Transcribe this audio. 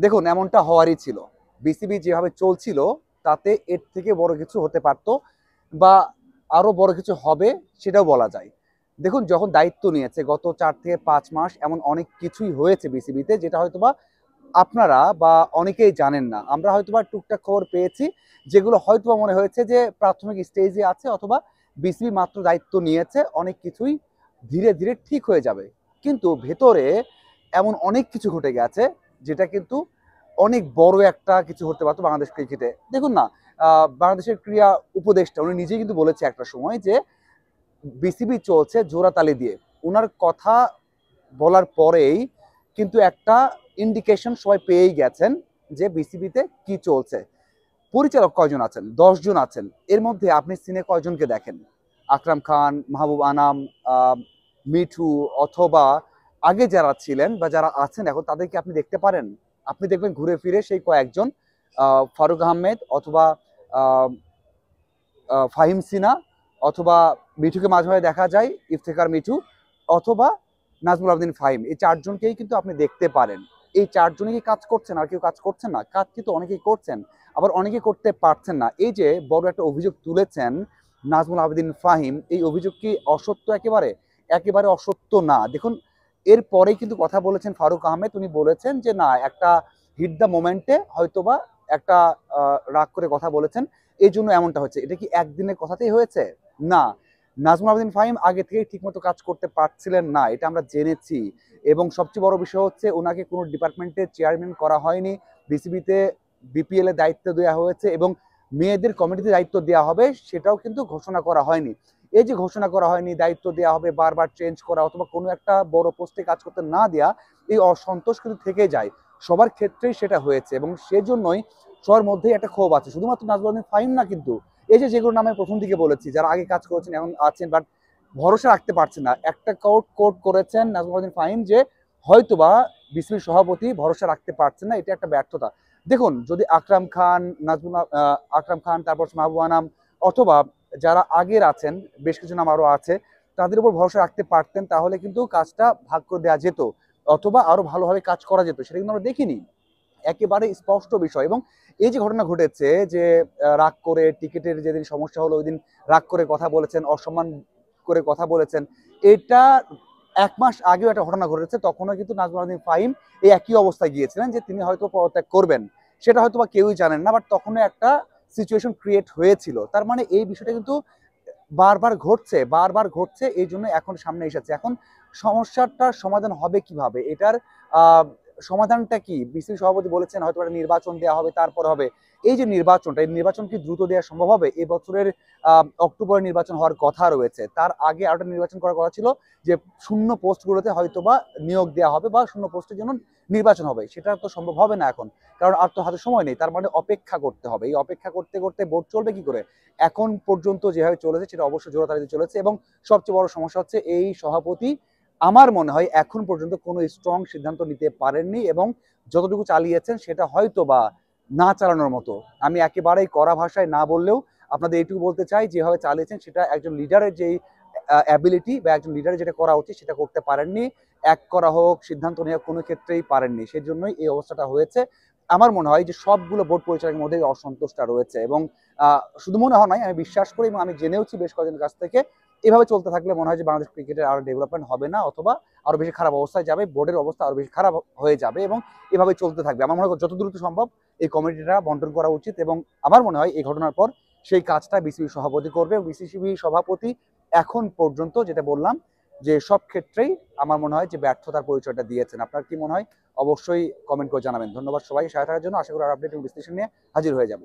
দেখুন এমনটা হওয়ারই ছিল। বিসিবি যেভাবে চলছিল তাতে এর থেকে বড় কিছু হতে পারত বা আরো বড় কিছু হবে সেটাও বলা যায়। দেখুন যখন দায়িত্ব নিয়েছে গত ৪ থেকে ৫ মাস এমন অনেক কিছুই হয়েছে বিসিবিতে যেটা হয়তোবা আপনারা বা অনেকেই জানেন না। আমরা হয়তোবা টুকটাক খবর পেয়েছি যেগুলো হয়তোবা মনে হয়েছে যে প্রাথমিক স্টেজে আছে অথবা বিসিবি মাত্র দায়িত্ব নিয়েছে, অনেক কিছুই ধীরে ধীরে ঠিক হয়ে যাবে। কিন্তু ভেতরে এমন অনেক কিছু ঘটে গেছে যেটা কিন্তু অনেক বড় একটা কিছু হতে পারতো বাংলাদেশ ক্রিকেটে। দেখুন না, বাংলাদেশের ক্রীড়া উপদেষ্টা উনি নিজেই কিন্তু বলেছে একটা সময় যে বিসিবি চলছে জোড়াতালি দিয়ে। উনার কথা বলার পরেই কিন্তু একটা ইন্ডিকেশন সবাই পেয়েই গেছেন যে বিসিবিতে কি চলছে। পরিচালক কয়জন আছেন? ১০ জন আছেন। এর মধ্যে আপনি সিনে কয়জনকে দেখেন? আকরাম খান, মাহবুব আনাম, মিঠু অথবা আগে যারা ছিলেন বা যারা আছেন এখন তাদেরকে আপনি দেখতে পারেন? আপনি দেখবেন ঘুরে ফিরে সেই কয়েকজন ফারুক আহমেদ অথবা আ ফাহিম সিনা অথবা মিঠুকে মাঝে মাঝে দেখা যায়, ইফতেখার মিঠু অথবা নাজমুল আবেদিন ফাহিম। এই ৪ জনকেই কিন্তু আপনি দেখতে পারেন। এই ৪ জনই কি কাজ করছেন? আর কেউ কাজ করছেন না? কাজ কিন্তু অনেকেই করছেন। আবার অনেকে করতে পারছেন না। এই যে বড় একটা অভিযোগ তুলেছেন নাজমুল আবেদিন ফাহিম, এই অভিযোগ কি অসত্য একেবারে? একেবারে অসত্য না। দেখুন এরপরেই কিন্তু কথা বলেছেন ফারুক আহমেদ। উনি বলেছেন যে না, একটা হিট দ্য মোমেন্টে হয়তোবা একটা রাগ করে কথা বলেছেন। এজন্য এমনটা হচ্ছে। এটা কি একদিনের কথাতেই হয়েছে? না। নাজমুল আবেদিন ফাহিম আগে থেকেই ঠিকমতো কাজ করতে পারছিলেন না। এটা আমরা জেনেছি। এবং সবচেয়ে বড় বিষয় হচ্ছে উনাকে কোনো ডিপার্টমেন্টের চেয়ারম্যান করা হয়নি। বিসিবিতে বিপিএল এর দায়িত্ব দেওয়া হয়েছে এবং মেয়েদের কমিটিতে দায়িত্ব দেওয়া হবে সেটাও কিন্তু ঘোষণা করা হয়নি। এই যে ঘোষণা করা হয়নি, দায়িত্ব দেওয়া হবে, বারবার চেঞ্জ করা অথবা কোনো একটা বড় পোস্টে কাজ করতে না দেয়া, এই অসন্তোষ কিন্তু থেকে যায়। সবার ক্ষেত্রেই সেটা হয়েছে এবং সেজন্যই সবার মধ্যেই একটা ক্ষোভ আছে। শুধুমাত্র নাজমুল আবেদিন ফাহিম না কিন্তু। এই যে যেগুলোর নামে প্রথম দিকে বলেছি, যারা আগে কাজ করেছেন এখন আছেন বাট ভরসা রাখতে পারছেন না। একটা কোট করেছেন নাজমুল আবেদিন ফাহিম যে হয়তোবা বিসিবির সভাপতি ভরসা রাখতে পারছেন না, এটা একটা ব্যর্থতা। দেখুন যদি আকরাম খান, আকরাম খান তারপর মাহবুব আনাম অথবা যারা আগের আছেন, বেশ কিছু নাম আরো আছে, তাদের উপর ভরসা রাখতে পারতেন তাহলে কিন্তু কাজটা ভাগ করে দেওয়া যেত অথবা আরো ভালোভাবে কাজ করা যেত। সেটা কিন্তু আমরা দেখিনি। একেবারে স্পষ্ট বিষয়। এবং এই যে ঘটনা ঘটেছে যে রাগ করে টিকিটের যেদিন সমস্যা হলো ওইদিন রাগ করে কথা বলেছেন, অসম্মান করে কথা বলেছেন, এটা ১ মাস আগেও একটা ঘটনা ঘটেছে। তখনও কিন্তু নাজমুল আবেদিন ফাহিম এই একই অবস্থায় গিয়েছিলেন যে তিনি হয়তো পদত্যাগ করবেন। সেটা হয়তো বা কেউই জানেন না, বাট তখনও একটা সিচুয়েশন ক্রিয়েট হয়েছিল। তার মানে এই বিষয়টা কিন্তু বারবার ঘটছে, এই জন্য এখন সামনে এসেছে। এখন সমস্যাটার সমাধান হবে কিভাবে? এটার আহ সমাধানটা কি? বিসিবি সভাপতি বলেছেন হয়তো একটা নির্বাচন দেওয়া হবে, তারপর হবে। এই যে নির্বাচনটা, এই নির্বাচন কি দ্রুত দেওয়া সম্ভব হবে? এই বছরের অক্টোবরে নির্বাচন হওয়ার কথা রয়েছে। তার আগে আরেকটা নির্বাচন করার কথা ছিল যে শূন্য পোস্টগুলোতে হয়তোবা নিয়োগ দেওয়া হবে বা শূন্য পোস্টের জন্য নির্বাচন হবে। সেটা তো সম্ভব হবে না এখন। কারণ আর তো হাতে সময় নেই। তার মানে অপেক্ষা করতে হবে। এই অপেক্ষা করতে করতে ভোট চলবে কি করে? এখন পর্যন্ত যেভাবে চলেছে সেটা অবশ্যই জোড়াতালিতে চলেছে এবং সবচেয়ে বড় সমস্যা হচ্ছে এই সভাপতি আমার মনে হয় এখন পর্যন্ত কোনো স্ট্রং সিদ্ধান্ত নিতে পারেননি এবং যতটুকু চালিয়েছেন সেটা হয়তো বা না চালানোর মতো। আমি একেবারেই কড়া ভাষায় না বললেও আপনাদের এইটুকু বলতে চাই যেভাবে চালিয়েছেন সেটা একজন লিডারের যেই অ্যাবিলিটি বা একজন লিডারের যেটা করা উচিত সেটা করতে পারেননি। এক করা হোক, সিদ্ধান্ত নেওয়া কোনো ক্ষেত্রেই পারেননি। সেজন্যই এই অবস্থাটা হয়েছে। আমার মনে হয় যে সবগুলো বোর্ড পরিচালকের মধ্যে অসন্তোষটা রয়েছে এবং শুধু মনে হয় নাই, আমি বিশ্বাস করি এবং আমি জেনেওছি বেশ কয়েকজনের কাছ থেকে এভাবে চলতে থাকলে মনে হয় যে বাংলাদেশ ক্রিকেটের আরো ডেভেলপমেন্ট হবে না অথবা আরো বেশি খারাপ অবস্থায় যাবে, বোর্ডের অবস্থা আরো বেশি খারাপ হয়ে যাবে এবং এভাবে চলতে থাকবে। আমার মনে হয় যত দ্রুত সম্ভব এই কমিটিটা বন্টন করা উচিত এবং আমার মনে হয় এই ঘটনার পর সেই কাজটা বিসিবি সভাপতি করবে। বিসিবি সভাপতি এখন পর্যন্ত যেটা বললাম যে সব ক্ষেত্রেই আমার মনে হয় যে ব্যর্থতার পরিচয়টা দিয়েছেন। আপনার কি মনে হয়? অবশ্যই কমেন্ট করে জানাবেন। ধন্যবাদ সবাই সাথে থাকার জন্য। আশা করি আর আপডেট এবং বিশ্লেষণ নিয়ে হাজির হয়ে যাব।